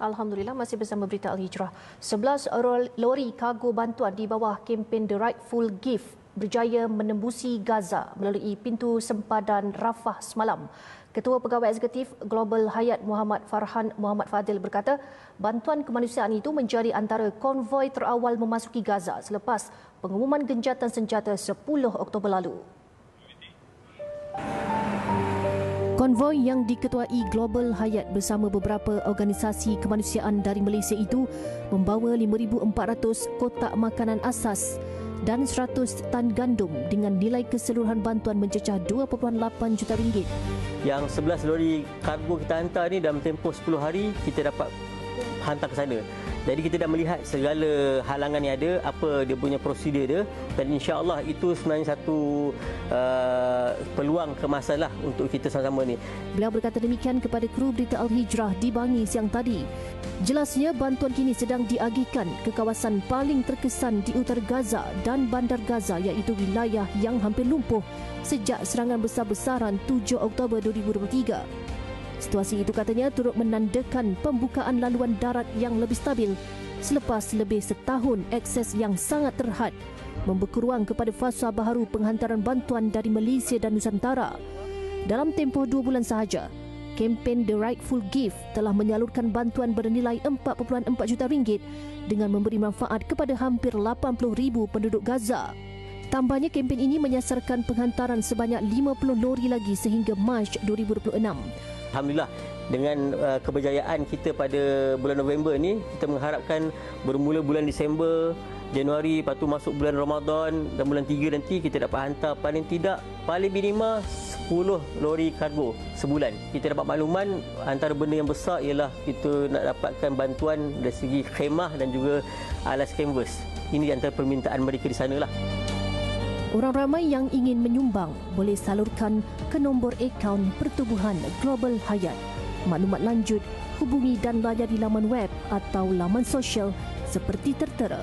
Alhamdulillah, masih bersama Berita Al-Hijrah. 11 lori kargo bantuan di bawah kempen The Rightful Gift berjaya menembusi Gaza melalui pintu sempadan Rafah semalam. Ketua Pegawai Eksekutif Global Hayat Muhammad Farhan Muhammad Fadil berkata, bantuan kemanusiaan itu menjadi antara konvoi terawal memasuki Gaza selepas pengumuman gencatan senjata 10 Oktober lalu. Konvoi yang diketuai Global Hayat bersama beberapa organisasi kemanusiaan dari Malaysia itu membawa 5,400 kotak makanan asas dan 100 tan gandum dengan nilai keseluruhan bantuan mencecah 2.8 juta ringgit. Yang 11 lori kargo kita hantar ni dalam tempoh 10 hari kita dapat hantar ke sana. Jadi kita dah melihat segala halangan yang ada, apa dia punya prosedur dia, dan insya-Allah itu sebenarnya satu peluang kemasalah untuk kita sama-sama ni. Beliau berkata demikian kepada kru Berita Al-Hijrah di Bangi siang tadi. Jelasnya bantuan kini sedang diagihkan ke kawasan paling terkesan di utara Gaza dan bandar Gaza, iaitu wilayah yang hampir lumpuh sejak serangan besar-besaran 7 Oktober 2023. Situasi itu katanya turut menandakan pembukaan laluan darat yang lebih stabil selepas lebih setahun akses yang sangat terhad membuka ruang kepada fasa baharu penghantaran bantuan dari Malaysia dan Nusantara. Dalam tempoh 2 bulan sahaja, kempen The Rightful Gift telah menyalurkan bantuan bernilai 4.4 juta ringgit dengan memberi manfaat kepada hampir 80,000 penduduk Gaza. Tambahnya, kempen ini menyasarkan penghantaran sebanyak 50 lori lagi sehingga Mac 2026. Alhamdulillah, dengan keberjayaan kita pada bulan November ni, kita mengharapkan bermula bulan Disember, Januari, lepas tu masuk bulan Ramadan dan bulan 3 nanti kita dapat hantar paling minima 10 lori kargo sebulan. Kita dapat makluman antara benda yang besar ialah kita nak dapatkan bantuan dari segi khemah dan juga alas kanvas. Ini antara permintaan mereka di sana lah. Orang ramai yang ingin menyumbang boleh salurkan ke nombor akaun Pertubuhan Global Hayat. Maklumat lanjut, hubungi dan layari laman web atau laman sosial seperti tertera.